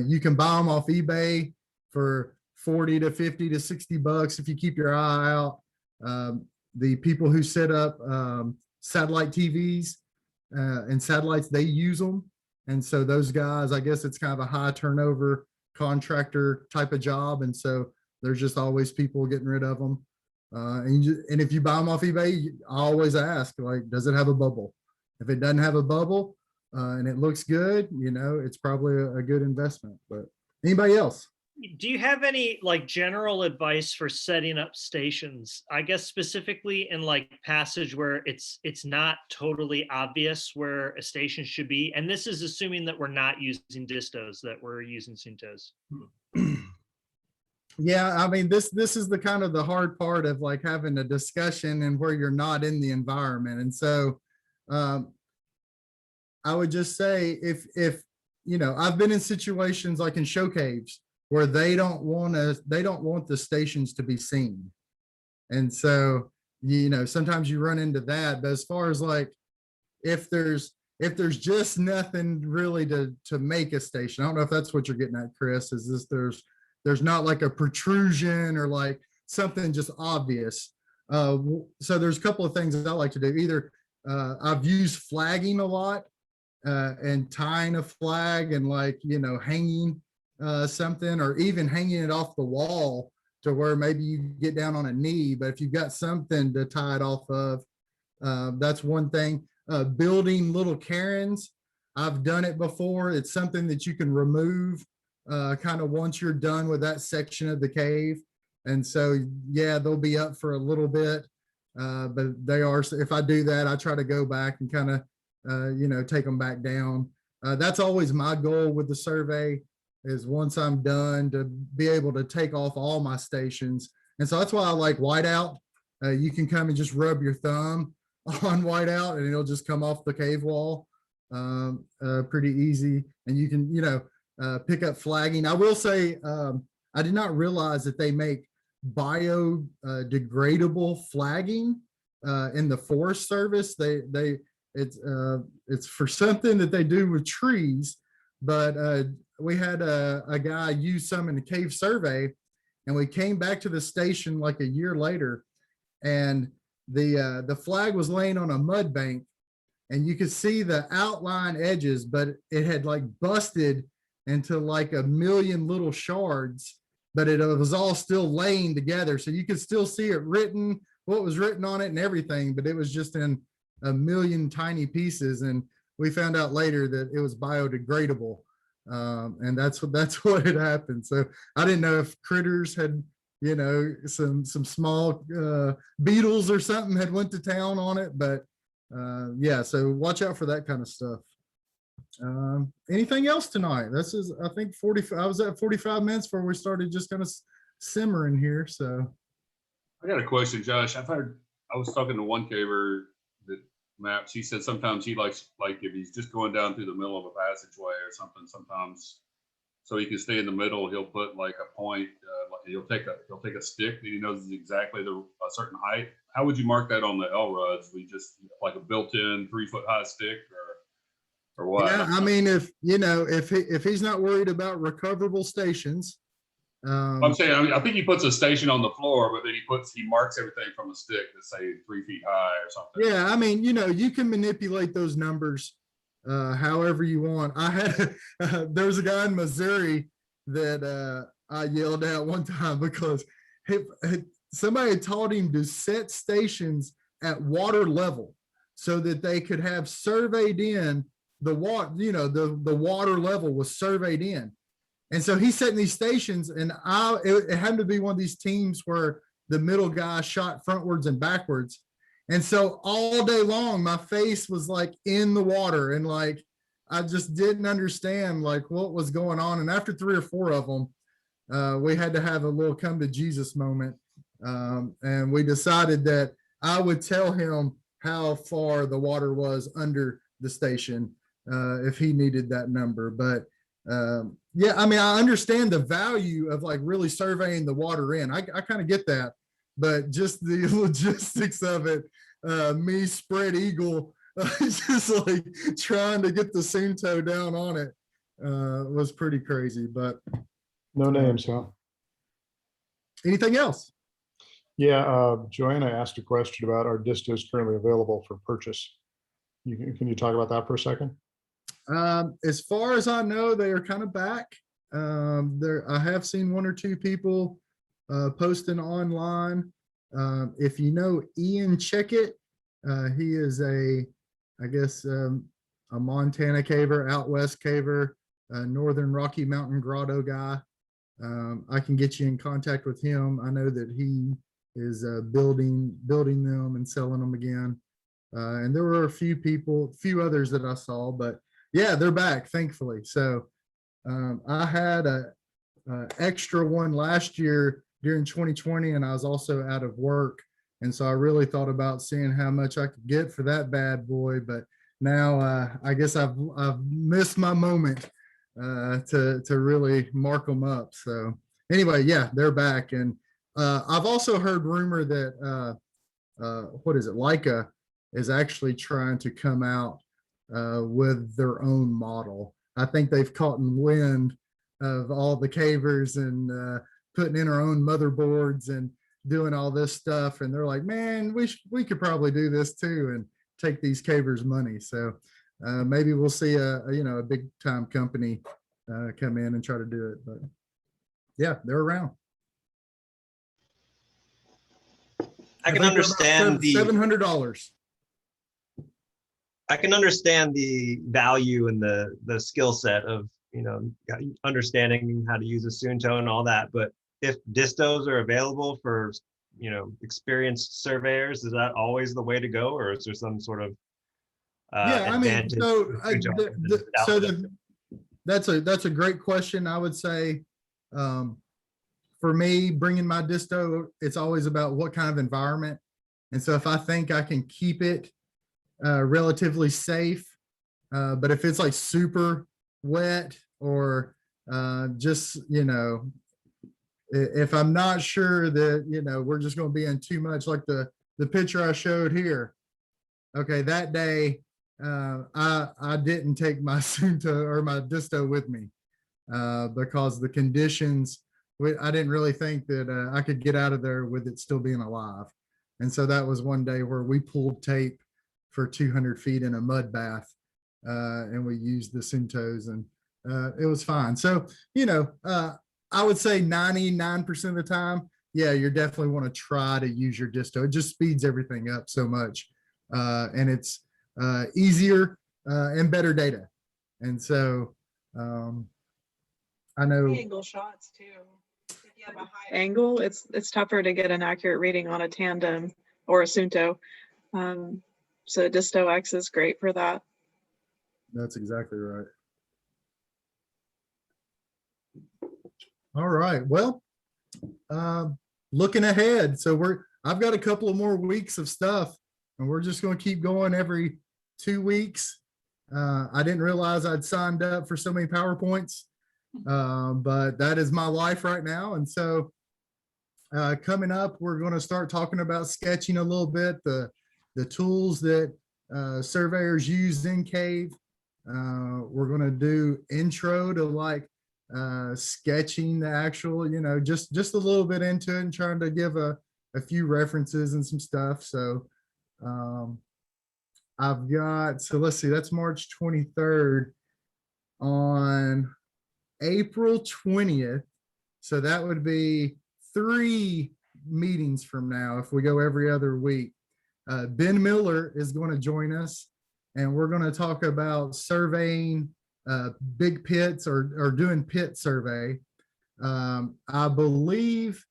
[SPEAKER 1] You can buy them off eBay for $40 to $50 to $60 if you keep your eye out. The people who set up satellite TVs and satellites, they use them. And so those guys, I guess it's kind of a high turnover contractor type of job. And so there's just always people getting rid of them. And if you buy them off eBay, I always ask, like, does it have a bubble? If it doesn't have a bubble and it looks good, it's probably a good investment. But anybody else?
[SPEAKER 4] Do you have any like general advice for setting up stations? I guess specifically in like passage where it's not totally obvious where a station should be. And this is assuming that we're not using distos, that we're using Suntos.
[SPEAKER 1] Yeah, I mean, this is the kind of the hard part of like having a discussion and where you're not in the environment. And so I would just say if I've been in situations like in show caves where they don't want the stations to be seen. And so, sometimes you run into that. But as far as like, if there's just nothing really to make a station, I don't know if that's what you're getting at, Chris, is this there's not like a protrusion or like something just obvious. So there's a couple of things that I like to do. Either I've used flagging a lot, and tying a flag and like, you know, hanging something, or even hanging it off the wall to where maybe you get down on a knee, but if you've got something to tie it off of, that's one thing. Building little cairns, I've done it before. It's something that you can remove kind of once you're done with that section of the cave. And so, yeah, they'll be up for a little bit, but they are, if I do that, I try to go back and kind of, you know, take them back down. That's always my goal with the survey, is once I'm done to be able to take off all my stations. And so that's why I like whiteout. You can come and just rub your thumb on whiteout and it'll just come off the cave wall pretty easy. And you can, you know, pick up flagging. I will say, I did not realize that they make biodegradable flagging in the Forest Service. It's for something that they do with trees, but we had a guy use some in the cave survey, and we came back to the station like a year later, and the flag was laying on a mud bank, and you could see the outline edges, but it had like busted into like a million little shards, but it was all still laying together. So you could still see it written, what was written on it and everything, but it was just in a million tiny pieces. And we found out later that it was biodegradable. And that's what had happened. So I didn't know if critters had, you know, some small beetles or something had went to town on it, but yeah, so watch out for that kind of stuff. Anything else tonight? This is, I think, 45. I was at 45 minutes before we started just kind of simmering here. So
[SPEAKER 6] I got a question, Josh. I was talking to one caver that maps. He said sometimes he likes, like if he's just going down through the middle of a passageway or something, sometimes so he can stay in the middle, he'll put like a point, like he'll take a stick that he knows is exactly a certain height. How would you mark that on the L rods? We just like a built-in 3-foot high stick, or what?
[SPEAKER 1] yeah, I mean, if you know, if he's not worried about recoverable stations,
[SPEAKER 6] I'm saying, I think he puts a station on the floor, but then he marks everything from a stick that's say 3 feet high or something.
[SPEAKER 1] yeah, I mean, you know, you can manipulate those numbers however you want. I had there was a guy in Missouri that I yelled at one time because somebody had taught him to set stations at water level so that they could have surveyed in the water, you know, the water level was surveyed in. And so he's setting these stations, and it happened to be one of these teams where the middle guy shot frontwards and backwards. And so all day long, my face was like in the water, and like, I just didn't understand like what was going on. And after 3 or 4 of them, we had to have a little come to Jesus moment. And we decided that I would tell him how far the water was under the station if he needed that number. But yeah, I mean, I understand the value of like really surveying the water in. I kind of get that, but just the logistics of it, me spread eagle, just like trying to get the Esunto down on it was pretty crazy. But
[SPEAKER 2] no names, huh?
[SPEAKER 1] Anything else?
[SPEAKER 2] Yeah, Joanna asked a question about our distos currently available for purchase. Can you talk about that for a second?
[SPEAKER 1] As far as I know, they are kind of back. I have seen 1 or 2 people posting online. If you know Ian Checkett, he is I guess, a Montana caver, out west caver, Northern Rocky Mountain Grotto guy. I can get you in contact with him. I know that he is building them and selling them again. And there were a few others that I saw, but yeah, they're back, thankfully. So I had a extra one last year during 2020, and I was also out of work. And so I really thought about seeing how much I could get for that bad boy. But now I guess I've missed my moment to really mark them up. So anyway, yeah, they're back. And I've also heard rumor that what is it, Leica is actually trying to come out with their own model. I think they've caught in wind of all the cavers and putting in our own motherboards and doing all this stuff. And they're like, man, we could probably do this too. And take these cavers money. So maybe we'll see a big time company come in and try to do it. But yeah, they're around.
[SPEAKER 7] I can understand the
[SPEAKER 1] $700.
[SPEAKER 7] I can understand the value and the skill set of, understanding how to use Esunto and all that. But if distos are available for, experienced surveyors, is that always the way to go, or is there some sort of advantage?
[SPEAKER 1] That's a great question. I would say, for me, bringing my disto, it's always about what kind of environment. And so if I think I can keep it relatively safe, but if it's like super wet or just, if I'm not sure that, we're just going to be in too much, like the picture I showed here. Okay, that day, I didn't take my Esunto or my disto with me because the conditions, I didn't really think that I could get out of there with it still being alive. And so that was one day where we pulled tape for 200 feet in a mud bath, and we used the Esuntos, and it was fine. So, I would say 99% of the time, yeah, you definitely want to try to use your disto. It just speeds everything up so much, and it's easier and better data. And so I know
[SPEAKER 5] Angle shots too. If you have a high angle, it's tougher to get an accurate reading on a tandem or a Esunto. So Disto X is great for that.
[SPEAKER 1] that's exactly right. All right. Well, looking ahead. So I've got a couple of more weeks of stuff, and we're just going to keep going every 2 weeks. I didn't realize I'd signed up for so many PowerPoints, but that is my life right now. And so coming up, we're going to start talking about sketching a little bit, the tools that surveyors use in cave. We're going to do intro to like sketching the actual, just a little bit into it and trying to give a few references and some stuff. So so let's see, that's March 23rd. On April 20th, so that would be 3 meetings from now if we go every other week. Ben Miller is going to join us, and we're going to talk about surveying big pits or doing pit survey. I believe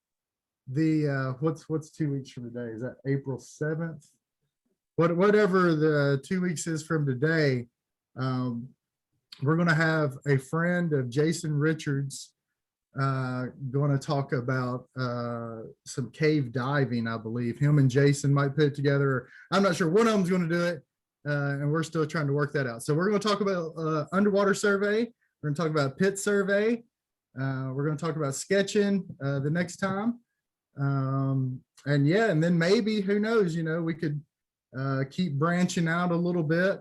[SPEAKER 1] what's 2 weeks from today? Is that April 7th? Whatever the 2 weeks is from today, we're going to have a friend of Jason Richards going to talk about some cave diving. I believe him and Jason might put it together. I'm not sure. One of them's going to do it, and we're still trying to work that out. So we're going to talk about underwater survey. We're going to talk about pit survey. We're going to talk about sketching the next time. And then maybe, who knows, we could keep branching out a little bit.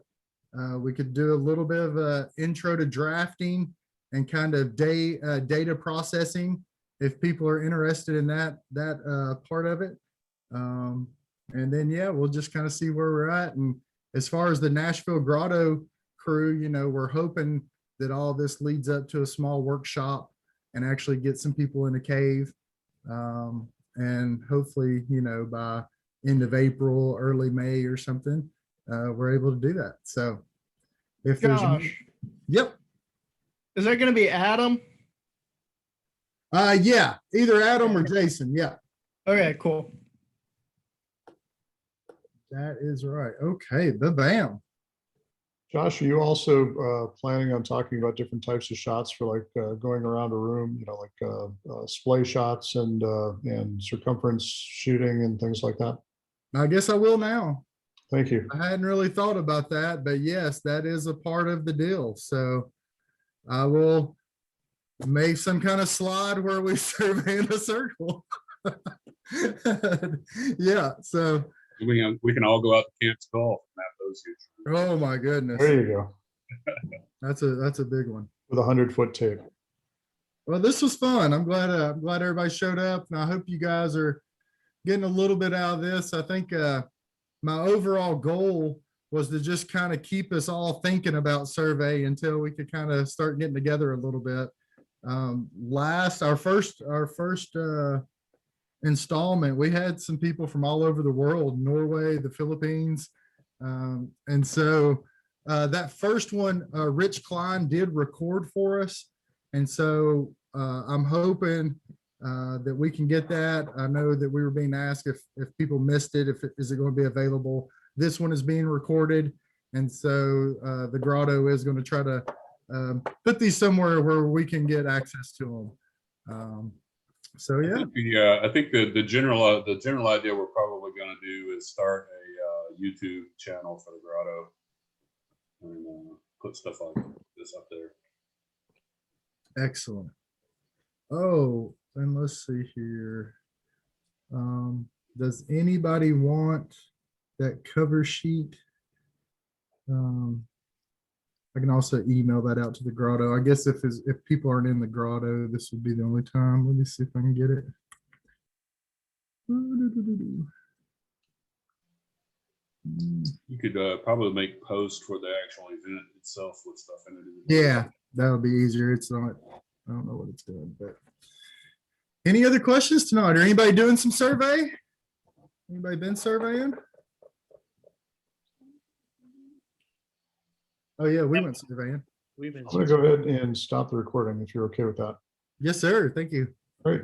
[SPEAKER 1] We could do a little bit of a intro to drafting and kind of data processing if people are interested in that part of it. And then, we'll just kind of see where we're at. And as far as the Nashville Grotto crew, we're hoping that all this leads up to a small workshop and actually get some people in the cave. And hopefully, by end of April, early May or something, we're able to do that. So if
[SPEAKER 8] Josh,
[SPEAKER 1] yep.
[SPEAKER 8] Is that going to be Adam?
[SPEAKER 1] Yeah, either Adam or Jason. Yeah.
[SPEAKER 8] Okay, cool.
[SPEAKER 1] That is right. Okay, bam.
[SPEAKER 2] Josh, are you also planning on talking about different types of shots for like going around a room, like splay shots and circumference shooting and things like that?
[SPEAKER 1] I guess I will now.
[SPEAKER 2] Thank you.
[SPEAKER 1] I hadn't really thought about that, but yes, that is a part of the deal. So I will make some kind of slide where we survey in a circle. Yeah, so
[SPEAKER 6] we can all go out to Camp Skull and map those here.
[SPEAKER 1] oh my goodness,
[SPEAKER 2] There you go.
[SPEAKER 1] that's a big one
[SPEAKER 2] With 100-foot tape.
[SPEAKER 1] Well, this was fun. I'm glad everybody showed up, and I hope you guys are getting a little bit out of this. I think my overall goal was to just kind of keep us all thinking about survey until we could kind of start getting together a little bit. Our first installment, we had some people from all over the world, Norway, the Philippines. And so that first one, Rich Klein did record for us. And so I'm hoping that we can get that. I know that we were being asked if people missed it, is it going to be available? This one is being recorded. And so the Grotto is going to try to put these somewhere where we can get access to them. So yeah.
[SPEAKER 6] I think the general idea we're probably going to do is start a YouTube channel for the Grotto and put stuff like this up there.
[SPEAKER 1] Excellent. Oh, and let's see here. Does anybody want that cover sheet? I can also email that out to the Grotto. I guess if people aren't in the Grotto, this would be the only time. Let me see if I can get it.
[SPEAKER 6] You could probably make posts for the actual event itself with stuff in it.
[SPEAKER 1] Yeah, that would be easier. It's not, I don't know what it's doing, but any other questions tonight? Or anybody doing some survey? Anybody been surveying? Oh yeah, we went surveying.
[SPEAKER 4] We've been.
[SPEAKER 2] I'm gonna go ahead and stop the recording if you're okay with that.
[SPEAKER 1] Yes, sir. Thank you.
[SPEAKER 2] Great.